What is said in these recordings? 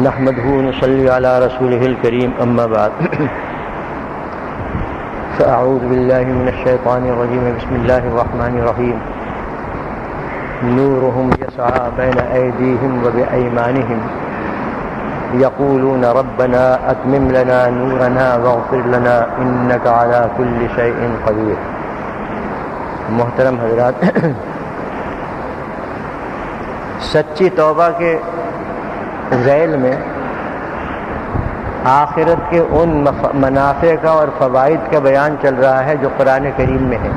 نحمده ونصلي على رسوله الكريم أما بعد فأعوذ بالله من الشيطان الرجيم بسم الله الرحمن الرحيم نورهم يسعى بين أيديهم وبأيمانهم يقولون ربنا أتمم لنا نورنا واغفر لنا إنك على كل شيء قدير. محترم حضرات، سچی توبہ کے ذیل میں آخرت کے ان منافع کا اور فوائد کا بیان چل رہا ہے جو قرآن کریم میں ہے.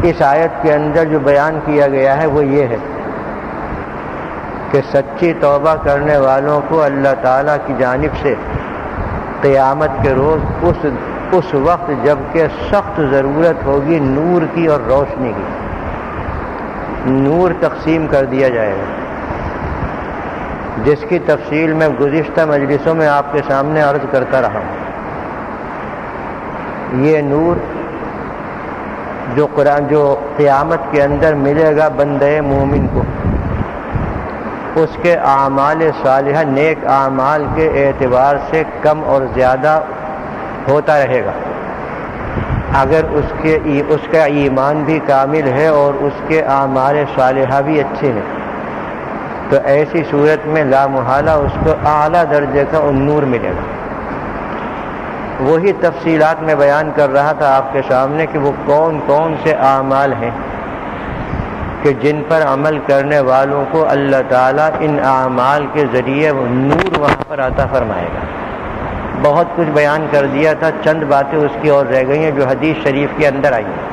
اس آیت کے اندر جو بیان کیا گیا ہے وہ یہ ہے کہ سچی توبہ کرنے والوں کو اللہ تعالیٰ کی جانب سے قیامت کے روز اس وقت جب کہ سخت ضرورت ہوگی نور کی اور روشنی کی، نور تقسیم کر دیا جائے گا، جس کی تفصیل میں گزشتہ مجلسوں میں آپ کے سامنے عرض کرتا رہا ہوں. یہ نور جو قیامت کے اندر ملے گا بندے مومن کو، اس کے اعمال صالحہ نیک اعمال کے اعتبار سے کم اور زیادہ ہوتا رہے گا. اگر اس کا ایمان بھی کامل ہے اور اس کے اعمال صالحہ بھی اچھے ہیں تو ایسی صورت میں لا محالہ اس کو اعلیٰ درجے کا نور ملے گا. وہی تفصیلات میں بیان کر رہا تھا آپ کے سامنے کہ وہ کون کون سے اعمال ہیں کہ جن پر عمل کرنے والوں کو اللہ تعالیٰ ان اعمال کے ذریعے وہ نور وہاں پر عطا فرمائے گا. بہت کچھ بیان کر دیا تھا، چند باتیں اس کی اور رہ گئی ہیں جو حدیث شریف کے اندر آئی ہیں.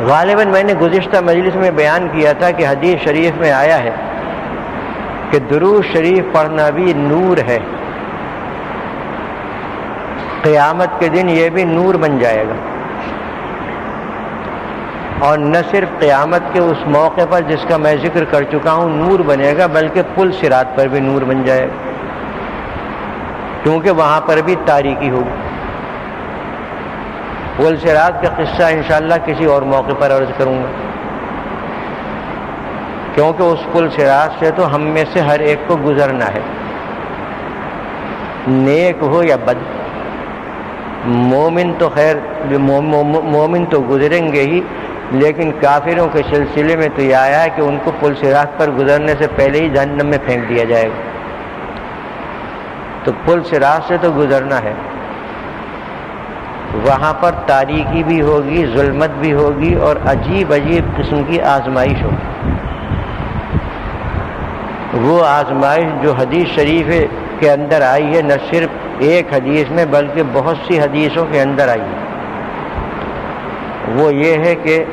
غالباً میں نے گزشتہ مجلس میں بیان کیا تھا کہ حدیث شریف میں آیا ہے کہ درود شریف پڑھنا بھی نور ہے. قیامت کے دن یہ بھی نور بن جائے گا، اور نہ صرف قیامت کے اس موقع پر جس کا میں ذکر کر چکا ہوں نور بنے گا، بلکہ پل صراط پر بھی نور بن جائے گا، کیونکہ وہاں پر بھی تاریکی ہوگی. پل صراط کا قصہ انشاءاللہ کسی اور موقع پر عرض کروں گا، کیونکہ اس پل صراط سے تو ہم میں سے ہر ایک کو گزرنا ہے، نیک ہو یا بد. مومن تو خیر مومن تو گزریں گے ہی، لیکن کافروں کے سلسلے میں تو یہ آیا ہے کہ ان کو پل صراط پر گزرنے سے پہلے ہی جہنم میں پھینک دیا جائے گا. تو پل صراط سے تو گزرنا ہے، وہاں پر تاریکی بھی ہوگی، ظلمت بھی ہوگی، اور عجیب عجیب قسم کی آزمائش ہوگی. وہ آزمائش جو حدیث شریف کے اندر آئی ہے، نہ صرف ایک حدیث میں بلکہ بہت سی حدیثوں کے اندر آئی ہے، وہ یہ ہے کہ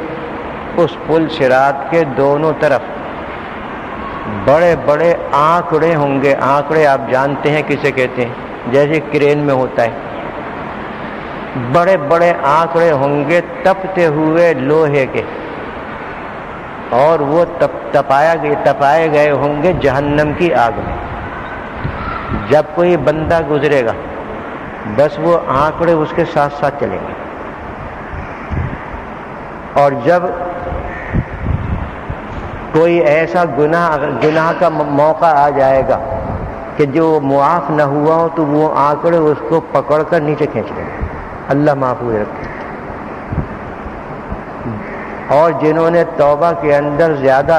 اس پل صراط کے دونوں طرف بڑے بڑے آنکڑے ہوں گے. آنکڑے آپ جانتے ہیں کسے کہتے ہیں، جیسے کرین میں ہوتا ہے. بڑے بڑے آنکڑے ہوں گے تپتے ہوئے لوہے کے، اور وہ تپائے گئے ہوں گے جہنم کی آگ میں. جب کوئی بندہ گزرے گا بس وہ آنکڑے اس کے ساتھ ساتھ چلیں گے، اور جب کوئی ایسا گناہ کا موقع آ جائے گا کہ جو معاف نہ ہوا ہو تو وہ آنکڑے اس کو پکڑ کر نیچے کھینچ لیں گے. اللہ محفوظ رکھے. اور جنہوں نے توبہ کے اندر زیادہ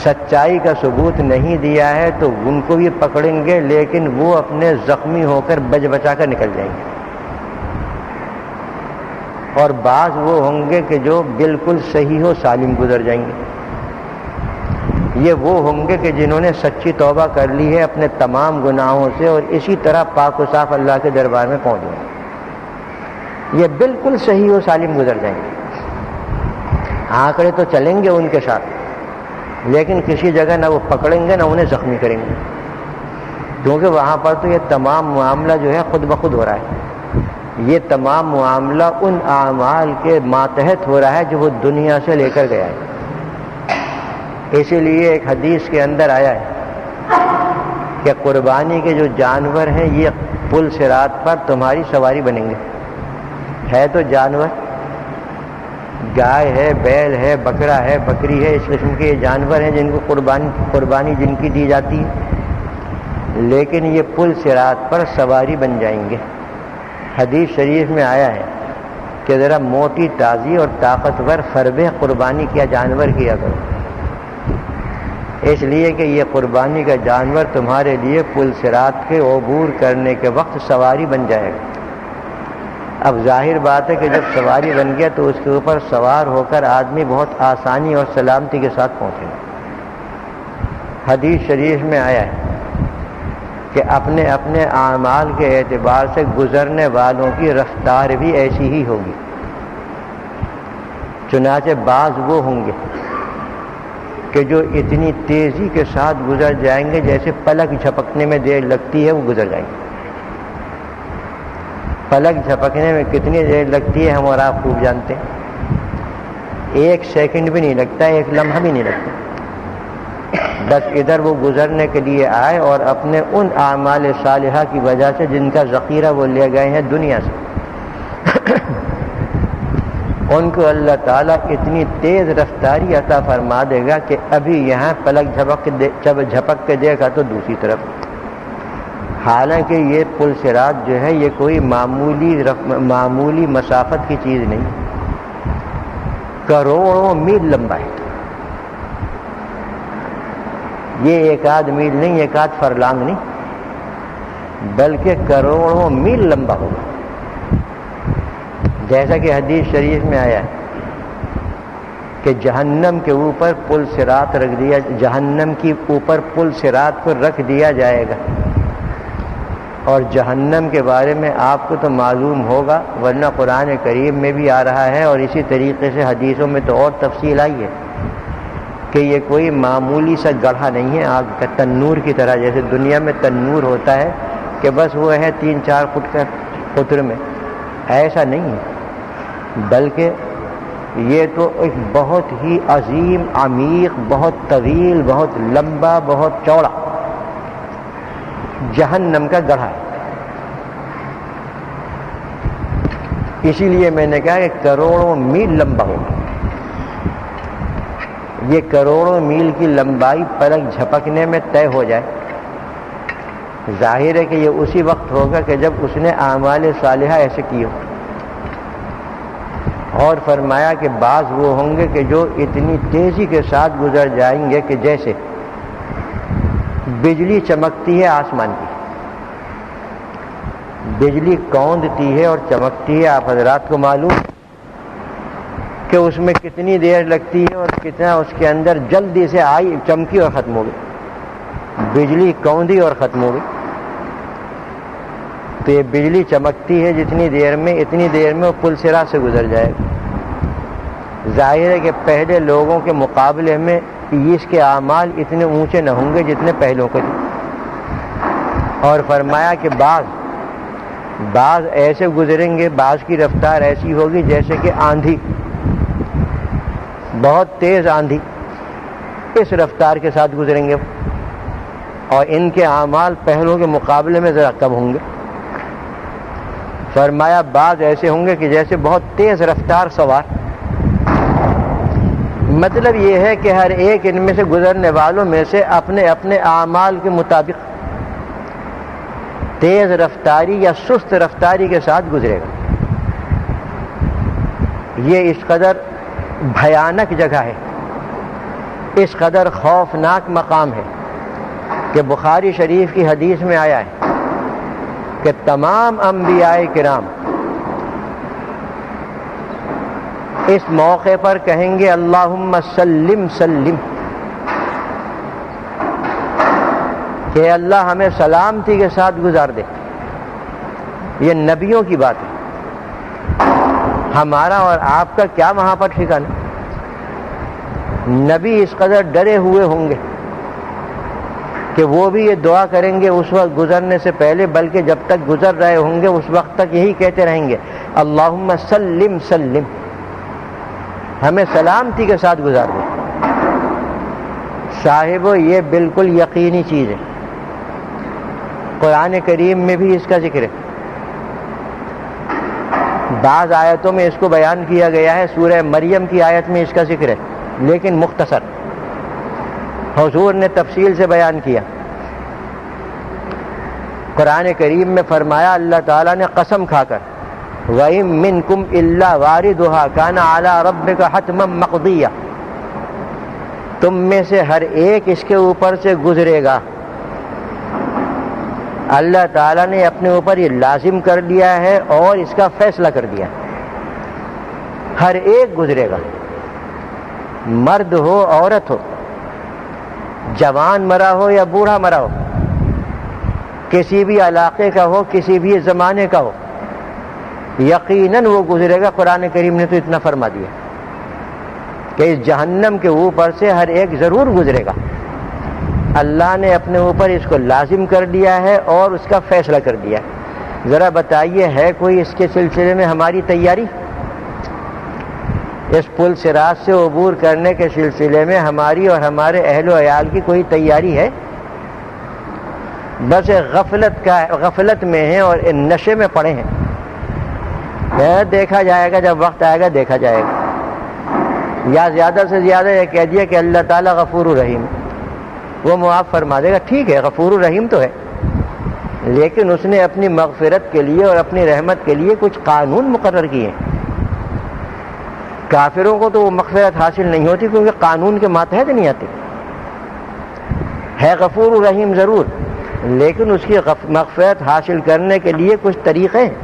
سچائی کا ثبوت نہیں دیا ہے تو ان کو بھی پکڑیں گے، لیکن وہ اپنے زخمی ہو کر بچ بچا کر نکل جائیں گے. اور بعض وہ ہوں گے کہ جو بالکل صحیح و سالم گزر جائیں گے. یہ وہ ہوں گے کہ جنہوں نے سچی توبہ کر لی ہے اپنے تمام گناہوں سے، اور اسی طرح پاک و صاف اللہ کے دربار میں پہنچ گئے. یہ بالکل صحیح و سالم گزر جائیں گے. آنکڑے تو چلیں گے ان کے ساتھ، لیکن کسی جگہ نہ وہ پکڑیں گے نہ انہیں زخمی کریں گے، کیونکہ وہاں پر تو یہ تمام معاملہ جو ہے خود بخود ہو رہا ہے. یہ تمام معاملہ ان اعمال کے ماتحت ہو رہا ہے جو وہ دنیا سے لے کر گیا ہے. اسی لیے ایک حدیث کے اندر آیا ہے کہ قربانی کے جو جانور ہیں یہ پل صراط پر تمہاری سواری بنیں گے. ہے تو جانور، گائے ہے، بیل ہے، بکرا ہے، بکری ہے، اس قسم کے جانور ہیں جن کو قربانی جن کی دی جاتی ہے، لیکن یہ پل صراط پر سواری بن جائیں گے۔ حدیث شریف میں آیا ہے کہ ذرا موٹی تازی اور طاقتور فربہ قربانی کیا جانور کیا کرو، اس لیے کہ یہ قربانی کا جانور تمہارے لیے پل صراط کے عبور کرنے کے وقت سواری بن جائے گا۔ اب ظاہر بات ہے کہ جب سواری بن گیا تو اس کے اوپر سوار ہو کر آدمی بہت آسانی اور سلامتی کے ساتھ پہنچے گا۔ حدیث شریف میں آیا ہے کہ اپنے اپنے اعمال کے اعتبار سے گزرنے والوں کی رفتار بھی ایسی ہی ہوگی۔ چنانچہ بعض وہ ہوں گے کہ جو اتنی تیزی کے ساتھ گزر جائیں گے جیسے پلک جھپکنے میں دیر لگتی ہے، وہ گزر جائیں گے۔ پلک جھپکنے میں کتنی دیر لگتی ہے ہم اور آپ خوب جانتے ہیں، 1 سیکنڈ بھی نہیں لگتا، 1 لمحہ بھی نہیں لگتا۔ بس ادھر وہ گزرنے کے لیے آئے اور اپنے ان اعمال صالحہ کی وجہ سے جن کا ذخیرہ وہ لے گئے ہیں دنیا سے، ان کو اللہ تعالیٰ اتنی تیز رفتاری عطا فرما دے گا کہ ابھی یہاں پلک جھپک کے دیکھا تو دوسری طرف۔ حالانکہ یہ پل صراط جو ہے یہ کوئی معمولی مسافت کی چیز نہیں، کروڑوں میل لمبا ہے۔ یہ 1 آدھ میل نہیں، 1 آدھ فرلانگ نہیں، بلکہ کروڑوں میل لمبا ہوگا۔ جیسا کہ حدیث شریف میں آیا ہے کہ جہنم کے اوپر پل صراط رکھ دیا، جہنم کی اوپر پل صراط کو رکھ دیا جائے گا، اور جہنم کے بارے میں آپ کو تو معلوم ہوگا، ورنہ قرآن کریم میں بھی آ رہا ہے اور اسی طریقے سے حدیثوں میں تو اور تفصیل آئی ہے کہ یہ کوئی معمولی سا گڑھا نہیں ہے آگ کا، تنور کی طرح، جیسے دنیا میں تنور ہوتا ہے کہ بس وہ ہے 3-4 فٹ کا قطر میں، ایسا نہیں ہے، بلکہ یہ تو ایک بہت ہی عظیم، عمیق، بہت طویل، بہت لمبا، بہت چوڑا جہنم کا گڑھا ہے۔ اسی لیے میں نے کہا کہ کروڑوں میل لمبا ہوگا۔ یہ کروڑوں میل کی لمبائی پلک جھپکنے میں طے ہو جائے، ظاہر ہے کہ یہ اسی وقت ہوگا کہ جب اس نے اعمال صالحہ ایسے کیے ہو۔ اور فرمایا کہ بعض وہ ہوں گے کہ جو اتنی تیزی کے ساتھ گزر جائیں گے کہ جیسے بجلی چمکتی ہے آسمان کی، بجلی کوندتی ہے اور چمکتی ہے، آپ حضرات کو معلوم کہ اس میں کتنی دیر لگتی ہے اور کتنا اس کے اندر جلدی سے آئی، چمکی اور ختم ہو گئی، بجلی کوندی اور ختم ہو گئی۔ تو یہ بجلی چمکتی ہے جتنی دیر میں، اتنی دیر میں وہ پل صراط سے گزر جائے گا۔ ظاہر ہے کہ پہلے لوگوں کے مقابلے میں اس کے اعمال اتنے اونچے نہ ہوں گے جتنے پہلوں کے تھے، اور فرمایا کہ بعض ایسے گزریں گے، بعض کی رفتار ایسی ہوگی جیسے کہ آندھی، بہت تیز آندھی، اس رفتار کے ساتھ گزریں گے، اور ان کے اعمال پہلوں کے مقابلے میں ذرا کم ہوں گے۔ فرمایا بعض ایسے ہوں گے کہ جیسے بہت تیز رفتار سوار، مطلب یہ ہے کہ ہر ایک ان میں سے گزرنے والوں میں سے اپنے اپنے اعمال کے مطابق تیز رفتاری یا سست رفتاری کے ساتھ گزرے گا۔ یہ اس قدر بھیانک جگہ ہے، اس قدر خوفناک مقام ہے کہ بخاری شریف کی حدیث میں آیا ہے کہ تمام انبیاء کرام اس موقع پر کہیں گے اللہم سلم سلم، کہ اللہ ہمیں سلامتی کے ساتھ گزار دے۔ یہ نبیوں کی بات ہے، ہمارا اور آپ کا کیا وہاں پر ٹھکانا۔ نبی اس قدر ڈرے ہوئے ہوں گے کہ وہ بھی یہ دعا کریں گے اس وقت گزرنے سے پہلے، بلکہ جب تک گزر رہے ہوں گے اس وقت تک یہی کہتے رہیں گے اللہم سلم سلم، ہمیں سلامتی کے ساتھ گزار دے۔ صاحبو یہ بالکل یقینی چیز ہے، قرآن کریم میں بھی اس کا ذکر ہے۔ بعض آیتوں میں اس کو بیان کیا گیا ہے، سورہ مریم کی آیت میں اس کا ذکر ہے، لیکن مختصر، حضور نے تفصیل سے بیان کیا۔ قرآن کریم میں فرمایا اللہ تعالیٰ نے قسم کھا کر، وَإِن مِّنكُمْ إِلَّا وَارِدُهَا كَانَ عَلَىٰ رَبِّكَ حَتْمًا مَّقْضِيًّا، تم میں سے ہر ایک اس کے اوپر سے گزرے گا۔ اللہ تعالیٰ نے اپنے اوپر یہ لازم کر دیا ہے اور اس کا فیصلہ کر دیا، ہر ایک گزرے گا، مرد ہو عورت ہو، جوان مرا ہو یا بوڑھا مرا ہو، کسی بھی علاقے کا ہو، کسی بھی زمانے کا ہو، یقیناً وہ گزرے گا۔ قرآن کریم نے تو اتنا فرما دیا کہ اس جہنم کے اوپر سے ہر ایک ضرور گزرے گا۔ اللہ نے اپنے اوپر اس کو لازم کر دیا ہے اور اس کا فیصلہ کر دیا ہے۔ ذرا بتائیے ہے کوئی اس کے سلسلے میں ہماری تیاری؟ اس پل صراط سے عبور کرنے کے سلسلے میں ہماری اور ہمارے اہل و عیال کی کوئی تیاری ہے؟ بس غفلت میں ہیں اور نشے میں پڑے ہیں۔ دیکھا جائے گا، جب وقت آئے گا دیکھا جائے گا، یا زیادہ سے زیادہ یہ کہہ دیا کہ اللہ تعالیٰ غفور الرحیم، وہ معاف فرما دے گا۔ ٹھیک ہے، غفور الرحیم تو ہے، لیکن اس نے اپنی مغفرت کے لیے اور اپنی رحمت کے لیے کچھ قانون مقرر کیے ہیں۔ کافروں کو تو وہ مغفرت حاصل نہیں ہوتی کیونکہ قانون کے ماتحت نہیں آتی۔ ہے غفور الرحیم ضرور، لیکن اس کی مغفرت حاصل کرنے کے لیے کچھ طریقے ہیں،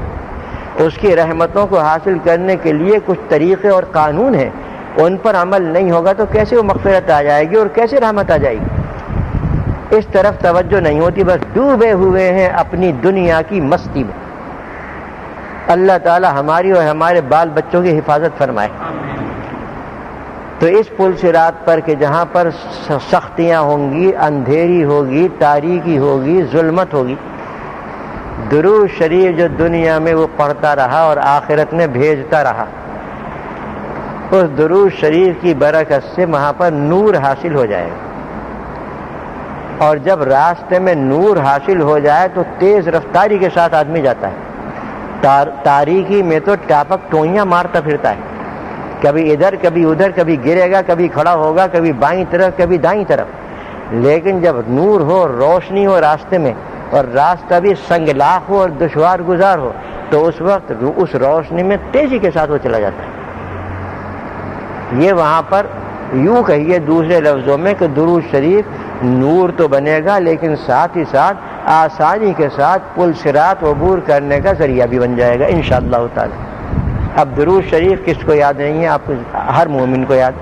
اس کی رحمتوں کو حاصل کرنے کے لیے کچھ طریقے اور قانون ہیں۔ ان پر عمل نہیں ہوگا تو کیسے وہ مغفرت آ جائے گی اور کیسے رحمت آ جائے گی؟ اس طرف توجہ نہیں ہوتی، بس ڈوبے ہوئے ہیں اپنی دنیا کی مستی میں۔ اللہ تعالی ہماری اور ہمارے بال بچوں کی حفاظت فرمائے۔ تو اس پل صراط پر کہ جہاں پر سختیاں ہوں گی، اندھیری ہوگی، تاریکی ہوگی، ظلمت ہوگی، درود شریف جو دنیا میں وہ پڑھتا رہا اور آخرت میں بھیجتا رہا، اس درود شریف کی برکت سے وہاں پر نور حاصل ہو جائے گا، اور جب راستے میں نور حاصل ہو جائے تو تیز رفتاری کے ساتھ آدمی جاتا ہے۔ تاریکی میں تو ٹاپک ٹوئیاں مارتا پھرتا ہے، کبھی ادھر کبھی ادھر، کبھی گرے گا، کبھی کھڑا ہوگا، کبھی بائیں طرف کبھی دائیں طرف۔ لیکن جب نور ہو، روشنی ہو راستے میں، اور راستہ بھی سنگلاخ ہو اور دشوار گزار ہو، تو اس وقت اس روشنی میں تیزی کے ساتھ وہ چلا جاتا ہے۔ یہ وہاں پر یوں کہیے دوسرے لفظوں میں کہ درود شریف نور تو بنے گا، لیکن ساتھ ہی ساتھ آسانی کے ساتھ پل صراط عبور کرنے کا ذریعہ بھی بن جائے گا انشاءاللہ تعالی۔ اب درود شریف کس کو یاد نہیں ہے؟ آپ کو، ہر مومن کو یاد،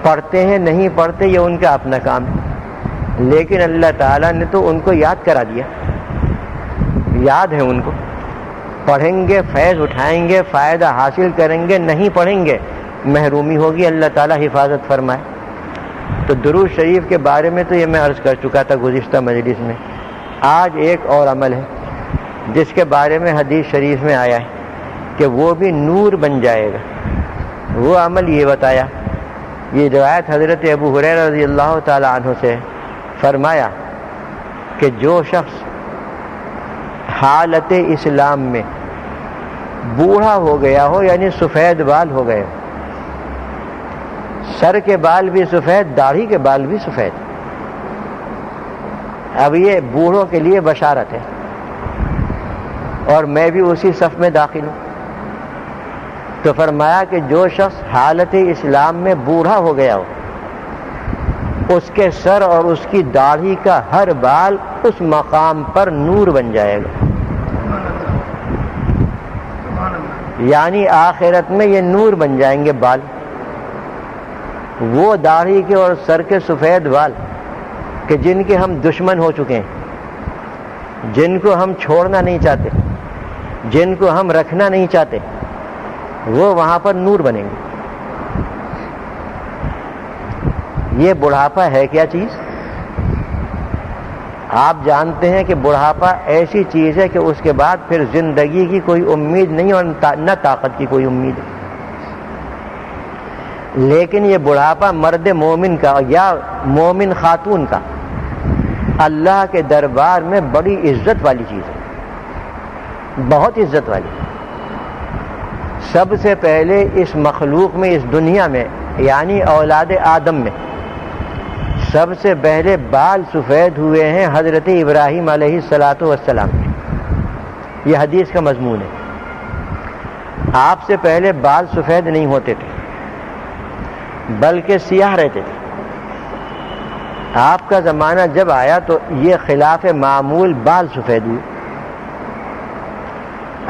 پڑھتے ہیں نہیں پڑھتے یہ ان کا اپنا کام ہے، لیکن اللہ تعالیٰ نے تو ان کو یاد کرا دیا، یاد ہے ان کو۔ پڑھیں گے فیض اٹھائیں گے، فائدہ حاصل کریں گے، نہیں پڑھیں گے محرومی ہوگی۔ اللہ تعالیٰ حفاظت فرمائے۔ تو درود شریف کے بارے میں تو یہ میں عرض کر چکا تھا گزشتہ مجلس میں۔ آج ایک اور عمل ہے جس کے بارے میں حدیث شریف میں آیا ہے کہ وہ بھی نور بن جائے گا۔ وہ عمل یہ بتایا، یہ روایت حضرت ابو ہریرہ رضی اللہ تعالی عنہ سے، فرمایا کہ جو شخص حالت اسلام میں بوڑھا ہو گیا ہو، یعنی سفید بال ہو گئے، سر کے بال بھی سفید، داڑھی کے بال بھی سفید، اب یہ بوڑھوں کے لیے بشارت ہے، اور میں بھی اسی صف میں داخل ہوں۔ تو فرمایا کہ جو شخص حالت اسلام میں بوڑھا ہو گیا ہو، اس کے سر اور اس کی داڑھی کا ہر بال اس مقام پر نور بن جائے گا، یعنی آخرت میں یہ نور بن جائیں گے بال، وہ داڑھی کے اور سر کے سفید بال کہ جن کے ہم دشمن ہو چکے ہیں، جن کو ہم چھوڑنا نہیں چاہتے، جن کو ہم رکھنا نہیں چاہتے، وہ وہاں پر نور بنیں گے۔ یہ بڑھاپا ہے کیا چیز؟ آپ جانتے ہیں کہ بڑھاپا ایسی چیز ہے کہ اس کے بعد پھر زندگی کی کوئی امید نہیں اور نہ طاقت کی کوئی امید ہے، لیکن یہ بڑھاپا مرد مومن کا یا مومن خاتون کا اللہ کے دربار میں بڑی عزت والی چیز ہے، بہت عزت والی۔ سب سے پہلے اس مخلوق میں، اس دنیا میں، یعنی اولاد آدم میں سب سے پہلے بال سفید ہوئے ہیں حضرت ابراہیم علیہ السلام کے۔ یہ حدیث کا مضمون ہے۔ آپ سے پہلے بال سفید نہیں ہوتے تھے بلکہ سیاہ رہتے تھے۔ آپ کا زمانہ جب آیا تو یہ خلاف معمول بال سفید ہوئے۔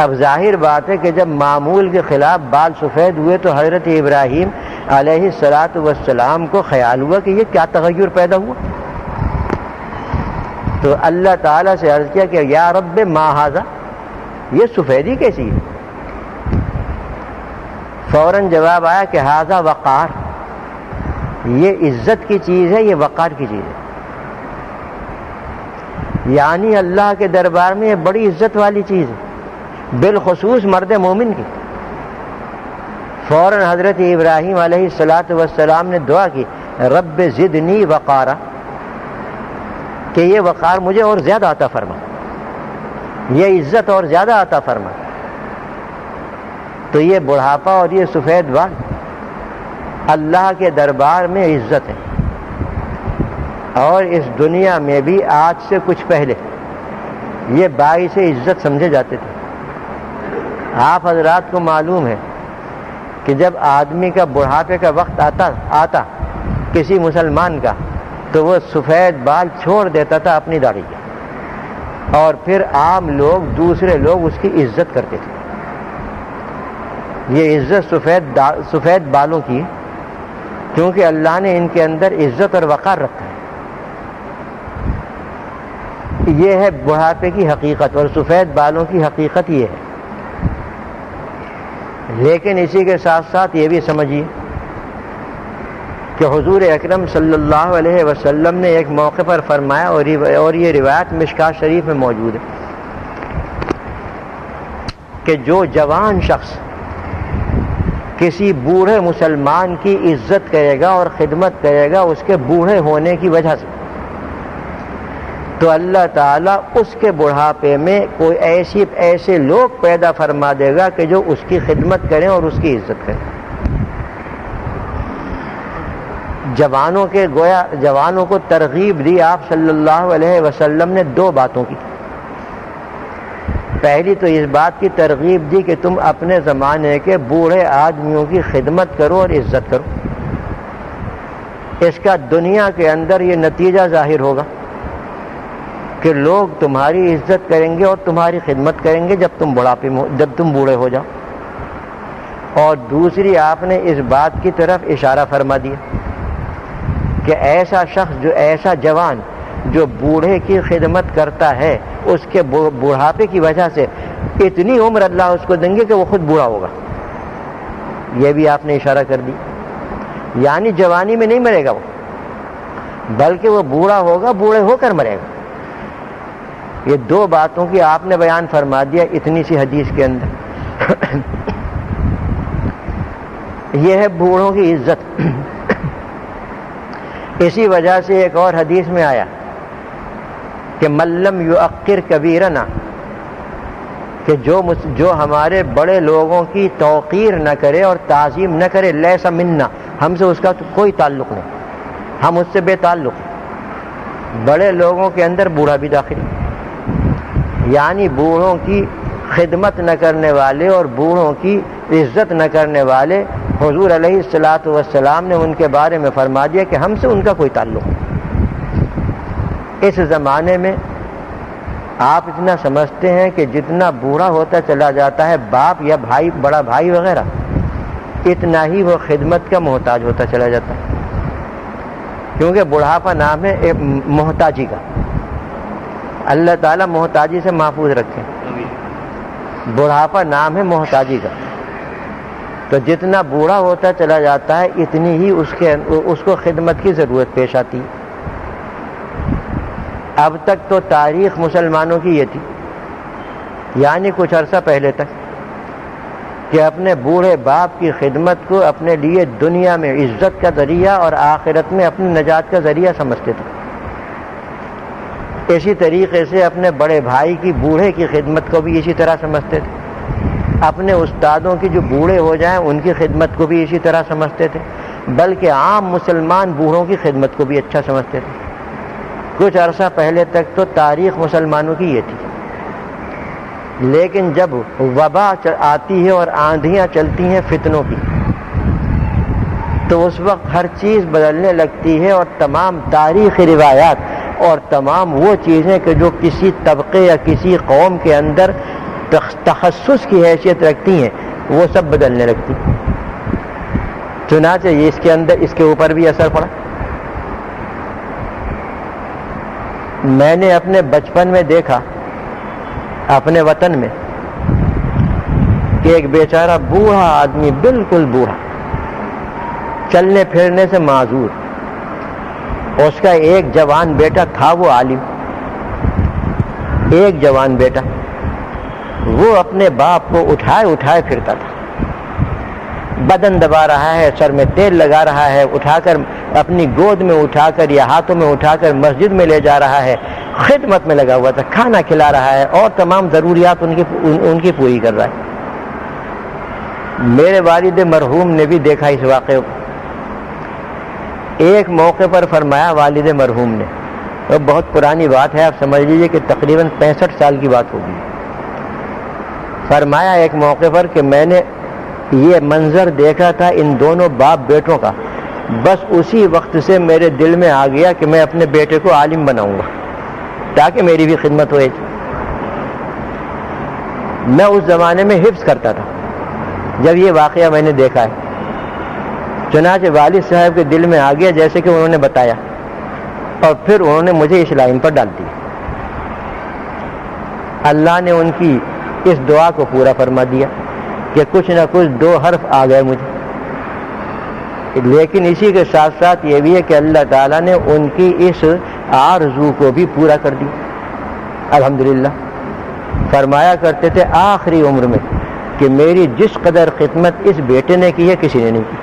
اب ظاہر بات ہے کہ جب معمول کے خلاف بال سفید ہوئے تو حضرت ابراہیم علیہ السلام کو خیال ہوا کہ یہ کیا تغیر پیدا ہوا، تو اللہ تعالیٰ سے عرض کیا کہ یا رب ما ھذا، یہ سفیدی کیسی ہے؟ فوراً جواب آیا کہ ھذا وقار، یہ عزت کی چیز ہے، یہ وقار کی چیز ہے، یعنی اللہ کے دربار میں یہ بڑی عزت والی چیز ہے، بالخصوص مرد مومن کی۔ فوراً حضرت ابراہیم علیہ السلام نے دعا کی رب زدنی وقارا، کہ یہ وقار مجھے اور زیادہ عطا فرما، یہ عزت اور زیادہ عطا فرما۔ تو یہ بڑھاپا اور یہ سفید بال اللہ کے دربار میں عزت ہے، اور اس دنیا میں بھی آج سے کچھ پہلے یہ باعث عزت سمجھے جاتے تھے۔ آپ حضرات کو معلوم ہے کہ جب آدمی کا بڑھاپے کا وقت آتا کسی مسلمان کا، تو وہ سفید بال چھوڑ دیتا تھا اپنی داڑھی کے، اور پھر عام لوگ، دوسرے لوگ اس کی عزت کرتے تھے۔ یہ عزت سفید بالوں کی، کیونکہ اللہ نے ان کے اندر عزت اور وقار رکھا ہے۔ یہ ہے بڑھاپے کی حقیقت، اور سفید بالوں کی حقیقت یہ ہے۔ لیکن اسی کے ساتھ ساتھ یہ بھی سمجھیے کہ حضور اکرم صلی اللہ علیہ وسلم نے ایک موقع پر فرمایا، اور یہ روایت مشکات شریف میں موجود ہے، کہ جو جوان شخص کسی بوڑھے مسلمان کی عزت کرے گا اور خدمت کرے گا اس کے بوڑھے ہونے کی وجہ سے، تو اللہ تعالیٰ اس کے بڑھاپے میں کوئی ایسے لوگ پیدا فرما دے گا کہ جو اس کی خدمت کریں اور اس کی عزت کریں۔ جوانوں کو ترغیب دی آپ صلی اللہ علیہ وسلم نے دو باتوں کی۔ پہلی تو اس بات کی ترغیب دی کہ تم اپنے زمانے کے بوڑھے آدمیوں کی خدمت کرو اور عزت کرو، اس کا دنیا کے اندر یہ نتیجہ ظاہر ہوگا کہ لوگ تمہاری عزت کریں گے اور تمہاری خدمت کریں گے جب تم بوڑھے ہو جاؤ۔ اور دوسری آپ نے اس بات کی طرف اشارہ فرما دیا کہ ایسا شخص، ایسا جوان جو بوڑھے کی خدمت کرتا ہے، اس کے بڑھاپے کی وجہ سے اتنی عمر اللہ اس کو دیں گے کہ وہ خود بوڑھا ہوگا۔ یہ بھی آپ نے اشارہ کر دی، یعنی جوانی میں نہیں مرے گا وہ، بلکہ وہ بوڑھا ہوگا، بوڑھے ہو کر مرے گا۔ یہ دو باتوں کی آپ نے بیان فرما دیا اتنی سی حدیث کے اندر۔ یہ ہے بوڑھوں کی عزت۔ اسی وجہ سے ایک اور حدیث میں آیا کہ من لم یؤقر کبیرنا، کہ جو ہمارے بڑے لوگوں کی توقیر نہ کرے اور تعظیم نہ کرے، لیس منا، ہم سے اس کا کوئی تعلق نہیں، ہم اس سے بے تعلق۔ بڑے لوگوں کے اندر بوڑھا بھی داخل، یعنی بوڑھوں کی خدمت نہ کرنے والے اور بوڑھوں کی عزت نہ کرنے والے، حضور علیہ السلام نے ان کے بارے میں فرما دیا کہ ہم سے ان کا کوئی تعلق نہیں۔ اس زمانے میں آپ اتنا سمجھتے ہیں کہ جتنا بوڑھا ہوتا چلا جاتا ہے باپ یا بھائی، بڑا بھائی وغیرہ، اتنا ہی وہ خدمت کا محتاج ہوتا چلا جاتا ہے، کیونکہ بڑھاپا نام ہے ایک محتاجی کا۔ اللہ تعالیٰ محتاجی سے محفوظ رکھے۔ بڑھاپا نام ہے محتاجی کا، تو جتنا بوڑھا ہوتا چلا جاتا ہے اتنی ہی اس کو خدمت کی ضرورت پیش آتی ہے۔ اب تک تو تاریخ مسلمانوں کی یہ تھی، یعنی کچھ عرصہ پہلے تک، کہ اپنے بوڑھے باپ کی خدمت کو اپنے لیے دنیا میں عزت کا ذریعہ اور آخرت میں اپنی نجات کا ذریعہ سمجھتے تھے۔ اسی طریقے سے اپنے بڑے بھائی کی، بوڑھے کی خدمت کو بھی اسی طرح سمجھتے تھے۔ اپنے استادوں کی جو بوڑھے ہو جائیں ان کی خدمت کو بھی اسی طرح سمجھتے تھے، بلکہ عام مسلمان بوڑھوں کی خدمت کو بھی اچھا سمجھتے تھے۔ کچھ عرصہ پہلے تک تو تاریخ مسلمانوں کی یہ تھی، لیکن جب وبا آتی ہے اور آندھیاں چلتی ہیں فتنوں کی، تو اس وقت ہر چیز بدلنے لگتی ہے، اور تمام تاریخی روایات اور تمام وہ چیزیں کہ جو کسی طبقے یا کسی قوم کے اندر تخصص کی حیثیت رکھتی ہیں وہ سب بدلنے لگتی۔ چنانچہ یہ اس کے اوپر بھی اثر پڑا۔ میں نے اپنے بچپن میں دیکھا اپنے وطن میں کہ ایک بیچارہ بوڑھا آدمی، بالکل بوڑھا، چلنے پھرنے سے معذور، اس کا ایک جوان بیٹا تھا، وہ عالم، ایک جوان بیٹا، وہ اپنے باپ کو اٹھائے پھرتا تھا، بدن دبا رہا ہے، سر میں تیل لگا رہا ہے، اٹھا کر اپنی گود میں اٹھا کر یا ہاتھوں میں اٹھا کر مسجد میں لے جا رہا ہے، خدمت میں لگا ہوا تھا، کھانا کھلا رہا ہے اور تمام ضروریات ان کی پوری کر رہا ہے۔ میرے والد مرحوم نے بھی دیکھا اس واقعے کو۔ ایک موقع پر فرمایا والد مرحوم نے، اور بہت پرانی بات ہے، آپ سمجھ لیجئے کہ تقریباً 65 سال کی بات ہوگی، فرمایا ایک موقع پر کہ میں نے یہ منظر دیکھا تھا ان دونوں باپ بیٹوں کا، بس اسی وقت سے میرے دل میں آ گیا کہ میں اپنے بیٹے کو عالم بناؤں گا تاکہ میری بھی خدمت ہوئے۔ میں اس زمانے میں حفظ کرتا تھا جب یہ واقعہ میں نے دیکھا ہے، چنانچہ والد صاحب کے دل میں آ گیا جیسے کہ انہوں نے بتایا، اور پھر انہوں نے مجھے اس لائن پر ڈال دیا۔ اللہ نے ان کی اس دعا کو پورا فرما دیا کہ کچھ نہ کچھ 2 حرف آ گئے مجھے، لیکن اسی کے ساتھ ساتھ یہ بھی ہے کہ اللہ تعالیٰ نے ان کی اس آرزو کو بھی پورا کر دیا، الحمدللہ۔ فرمایا کرتے تھے آخری عمر میں کہ میری جس قدر خدمت اس بیٹے نے کی ہے کسی نے نہیں کی،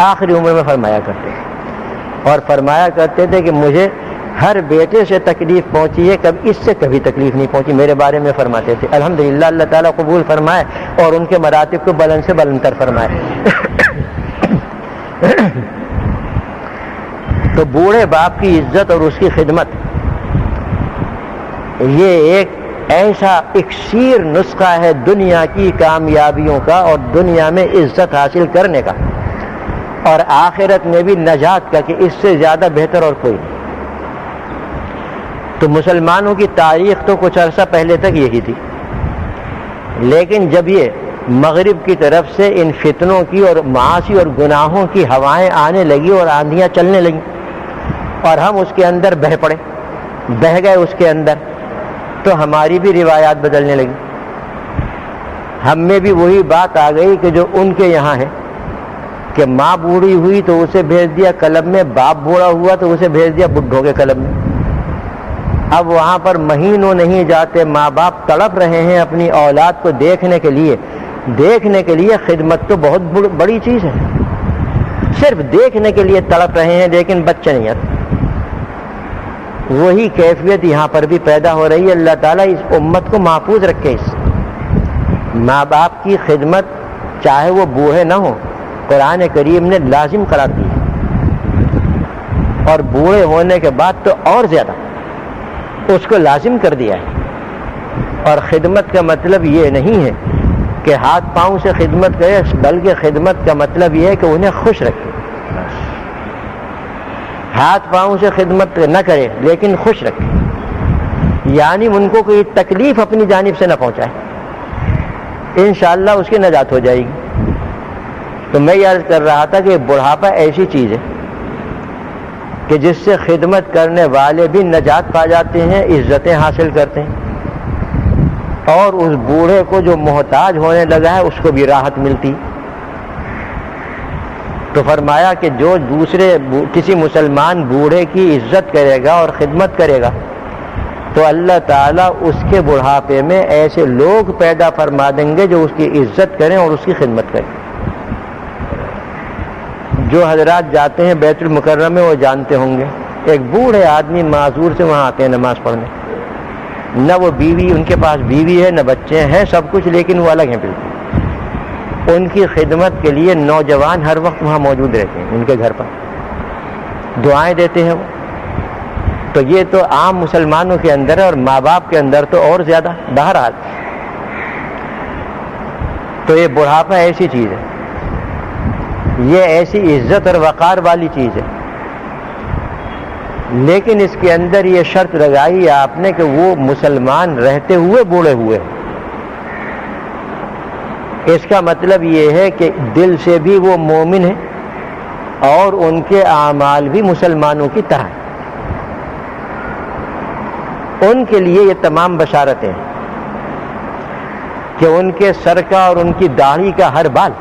آخری عمر میں فرمایا کرتے تھے، اور فرمایا کرتے تھے کہ مجھے ہر بیٹے سے تکلیف پہنچی ہے، کبھی اس سے کبھی تکلیف نہیں پہنچی، میرے بارے میں فرماتے تھے۔ الحمدللہ، اللہ تعالیٰ قبول فرمائے اور ان کے مراتب کو بلند سے بلندتر فرمائے۔ تو بوڑھے باپ کی عزت اور اس کی خدمت، یہ ایک ایسا اکسیر نسخہ ہے دنیا کی کامیابیوں کا اور دنیا میں عزت حاصل کرنے کا، اور آخرت میں بھی نجات کا، کہ اس سے زیادہ بہتر اور کوئی نہیں۔ تو مسلمانوں کی تاریخ تو کچھ عرصہ پہلے تک یہی تھی، لیکن جب یہ مغرب کی طرف سے ان فتنوں کی اور معاصی اور گناہوں کی ہوائیں آنے لگی اور آندھیاں چلنے لگیں، اور ہم اس کے اندر بہہ گئے اس کے اندر، تو ہماری بھی روایات بدلنے لگی، ہم میں بھی وہی بات آ گئی کہ جو ان کے یہاں ہے، کہ ماں بوڑھی ہوئی تو اسے بھیج دیا کلب میں، باپ بوڑھا ہوا تو اسے بھیج دیا بڈھوں کے کلب میں۔ اب وہاں پر مہینوں نہیں جاتے، ماں باپ تڑپ رہے ہیں اپنی اولاد کو دیکھنے کے لیے۔ خدمت تو بہت بڑی چیز ہے، صرف دیکھنے کے لیے تڑپ رہے ہیں، لیکن بچے نہیں آتے۔ وہی کیفیت یہاں پر بھی پیدا ہو رہی ہے۔ اللہ تعالیٰ اس امت کو محفوظ رکھے، اس ماں باپ کی خدمت چاہے وہ بوڑھے نہ ہو، قرآن کریم نے لازم قرار دی ہے، اور بوڑھے ہونے کے بعد تو اور زیادہ اس کو لازم کر دیا ہے۔ اور خدمت کا مطلب یہ نہیں ہے کہ ہاتھ پاؤں سے خدمت کرے، بلکہ خدمت کا مطلب یہ ہے کہ انہیں خوش رکھے۔ ہاتھ پاؤں سے خدمت نہ کرے لیکن خوش رکھے، یعنی ان کو کوئی تکلیف اپنی جانب سے نہ پہنچائے، انشاءاللہ اس کی نجات ہو جائے گی۔ تو میں یہ عرض کر رہا تھا کہ بڑھاپا ایسی چیز ہے کہ جس سے خدمت کرنے والے بھی نجات پا جاتے ہیں، عزتیں حاصل کرتے ہیں، اور اس بوڑھے کو جو محتاج ہونے لگا ہے اس کو بھی راحت ملتی۔ تو فرمایا کہ جو کسی مسلمان بوڑھے کی عزت کرے گا اور خدمت کرے گا تو اللہ تعالیٰ اس کے بڑھاپے میں ایسے لوگ پیدا فرما دیں گے جو اس کی عزت کریں اور اس کی خدمت کریں۔ جو حضرات جاتے ہیں بیت المکرمہ میں وہ جانتے ہوں گے، ایک بوڑھے آدمی معذور سے وہاں آتے ہیں نماز پڑھنے، نہ وہ بیوی، ان کے پاس بیوی ہے نہ بچے ہیں، سب کچھ، لیکن وہ الگ ہیں بالکل. ان کی خدمت کے لیے نوجوان ہر وقت وہاں موجود رہتے ہیں، ان کے گھر پر دعائیں دیتے ہیں وہ. تو یہ تو عام مسلمانوں کے اندر ہے، اور ماں باپ کے اندر تو اور زیادہ. بہرحال تو یہ بڑھاپا ایسی چیز ہے، یہ ایسی عزت اور وقار والی چیز ہے، لیکن اس کے اندر یہ شرط لگائی آپ نے کہ وہ مسلمان رہتے ہوئے بوڑھے ہوئے. اس کا مطلب یہ ہے کہ دل سے بھی وہ مومن ہے اور ان کے اعمال بھی مسلمانوں کی طرح ہیں. ان کے لیے یہ تمام بشارتیں ہیں کہ ان کے سر کا اور ان کی داڑھی کا ہر بال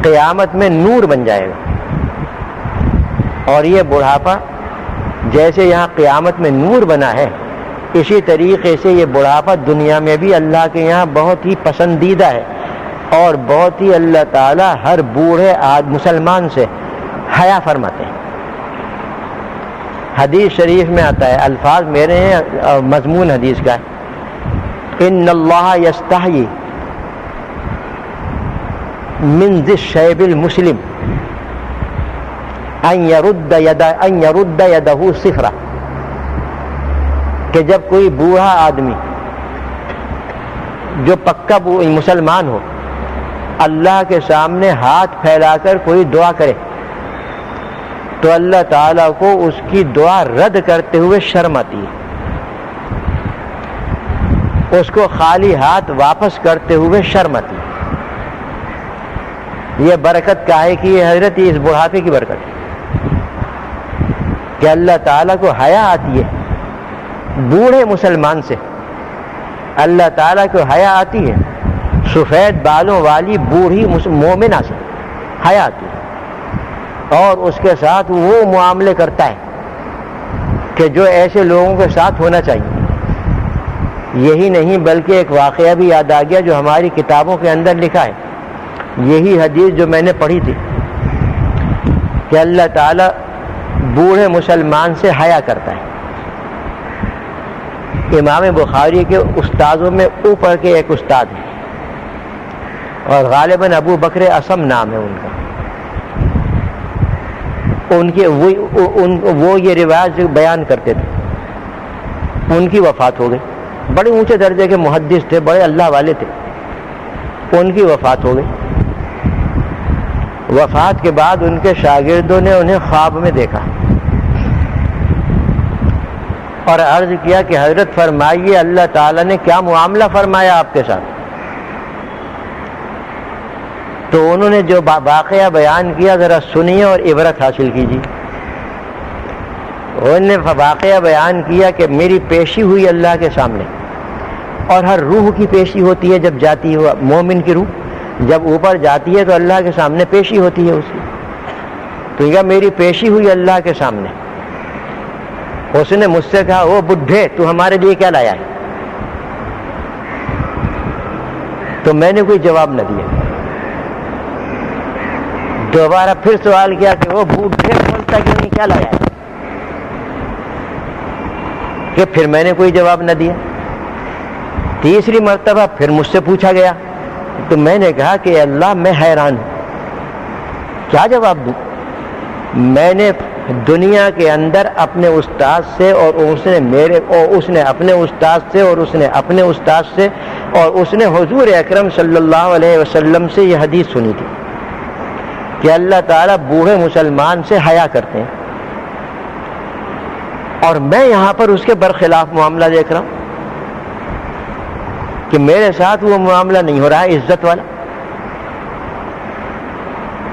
قیامت میں نور بن جائے گا. اور یہ بڑھاپا جیسے یہاں قیامت میں نور بنا ہے، اسی طریقے سے یہ بڑھاپا دنیا میں بھی اللہ کے یہاں بہت ہی پسندیدہ ہے، اور بہت ہی اللہ تعالیٰ ہر بوڑھے مسلمان سے حیا فرماتے ہیں. حدیث شریف میں آتا ہے، الفاظ میرے ہیں، مضمون حدیث کا ہے، ان اللہ یستحیی من ذی الشیب المسلم ان یرد یدہ صفرا، کہ جب کوئی بوڑھا آدمی جو پکا مسلمان ہو اللہ کے سامنے ہاتھ پھیلا کر کوئی دعا کرے تو اللہ تعالیٰ کو اس کی دعا رد کرتے ہوئے شرم آتی ہے، اس کو خالی ہاتھ واپس کرتے ہوئے شرم آتی ہے. یہ برکت کاہے کی ہے حضرت؟ اس بڑھاپے کی برکت ہے کہ اللہ تعالیٰ کو حیا آتی ہے بوڑھے مسلمان سے. اللہ تعالیٰ کو حیا آتی ہے سفید بالوں والی بوڑھی مومنہ سے، حیا آتی ہے، اور اس کے ساتھ وہ معاملے کرتا ہے کہ جو ایسے لوگوں کے ساتھ ہونا چاہیے. یہی نہیں بلکہ ایک واقعہ بھی یاد آ گیا جو ہماری کتابوں کے اندر لکھا ہے، یہی حدیث جو میں نے پڑھی تھی کہ اللہ تعالیٰ بوڑھے مسلمان سے حیا کرتا ہے. امام بخاری کے استادوں میں اوپر کے ایک استاد ہیں، اور غالباً ابو بکر اسم نام ہے ان کا. ان کے وہ یہ روایت بیان کرتے تھے. ان کی وفات ہو گئی، بڑے اونچے درجے کے محدث تھے، بڑے اللہ والے تھے. ان کی وفات ہو گئی. وفات کے بعد ان کے شاگردوں نے انہیں خواب میں دیکھا اور عرض کیا کہ حضرت فرمائیے اللہ تعالیٰ نے کیا معاملہ فرمایا آپ کے ساتھ؟ تو انہوں نے جو واقعہ بیان کیا ذرا سنیے اور عبرت حاصل کیجیے. انہوں نے واقعہ بیان کیا کہ میری پیشی ہوئی اللہ کے سامنے، اور ہر روح کی پیشی ہوتی ہے جب جاتی ہے، مومن کی روح جب اوپر جاتی ہے تو اللہ کے سامنے پیشی ہوتی ہے اس کی. تو یہ میری پیشی ہوئی اللہ کے سامنے. اس نے مجھ سے کہا او بڈھے تو ہمارے لیے کیا لایا ہے؟ تو میں نے کوئی جواب نہ دیا. دوبارہ پھر سوال کیا کہ وہ بڈھے بولتا کیوں نہیں، کیا لایا ہے؟ کہ پھر میں نے کوئی جواب نہ دیا. تیسری مرتبہ پھر مجھ سے پوچھا گیا تو میں نے کہا کہ اللہ میں حیران ہوں، کیا جواب دوں؟ میں نے دنیا کے اندر اپنے استاد سے اور اس نے اپنے استاد سے اور اس نے اپنے استاد سے اور اس نے حضور اکرم صلی اللہ علیہ وسلم سے یہ حدیث سنی تھی کہ اللہ تعالیٰ بوڑھے مسلمان سے حیا کرتے ہیں، اور میں یہاں پر اس کے برخلاف معاملہ دیکھ رہا ہوں کہ میرے ساتھ وہ معاملہ نہیں ہو رہا ہے عزت والا.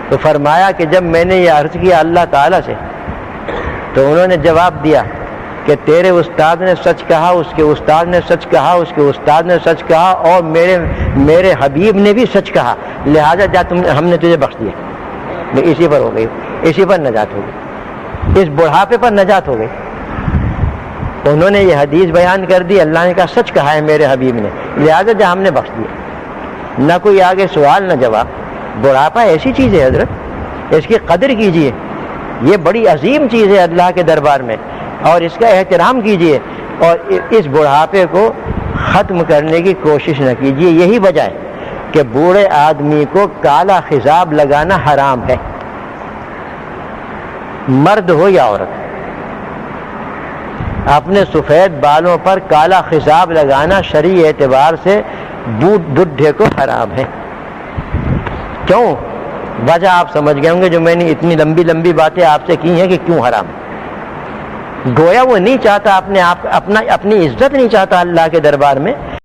تو فرمایا کہ جب میں نے یہ عرض کیا اللہ تعالیٰ سے تو انہوں نے جواب دیا کہ تیرے استاد نے سچ کہا، اس کے استاد نے سچ کہا، اس کے استاد نے سچ کہا، اور میرے حبیب نے بھی سچ کہا، لہذا جا ہم نے تجھے بخش دیا. اسی پر ہو گئی، اسی پر نجات ہو گئی، اس بڑھاپے پر نجات ہو گئی. انہوں نے یہ حدیث بیان کر دی، اللہ نے کہا سچ کہا ہے میرے حبیب نے، لہذا جا ہم نے بخش دیا. نہ کوئی آگے سوال نہ جواب. بڑھاپا ایسی چیز ہے حضرت، اس کی قدر کیجئے، یہ بڑی عظیم چیز ہے اللہ کے دربار میں، اور اس کا احترام کیجئے. اور اس بڑھاپے کو ختم کرنے کی کوشش نہ کیجیے. یہی وجہ ہے کہ بوڑھے آدمی کو کالا خضاب لگانا حرام ہے، مرد ہو یا عورت. اپنے سفید بالوں پر کالا خضاب لگانا شرعی اعتبار سے بوڑھے کو حرام ہے. کیوں؟ وجہ آپ سمجھ گئے ہوں گے جو میں نے اتنی لمبی لمبی باتیں آپ سے کی ہیں کہ کیوں حرام. گویا وہ نہیں چاہتا اپنے آپ اپنی عزت نہیں چاہتا اللہ کے دربار میں،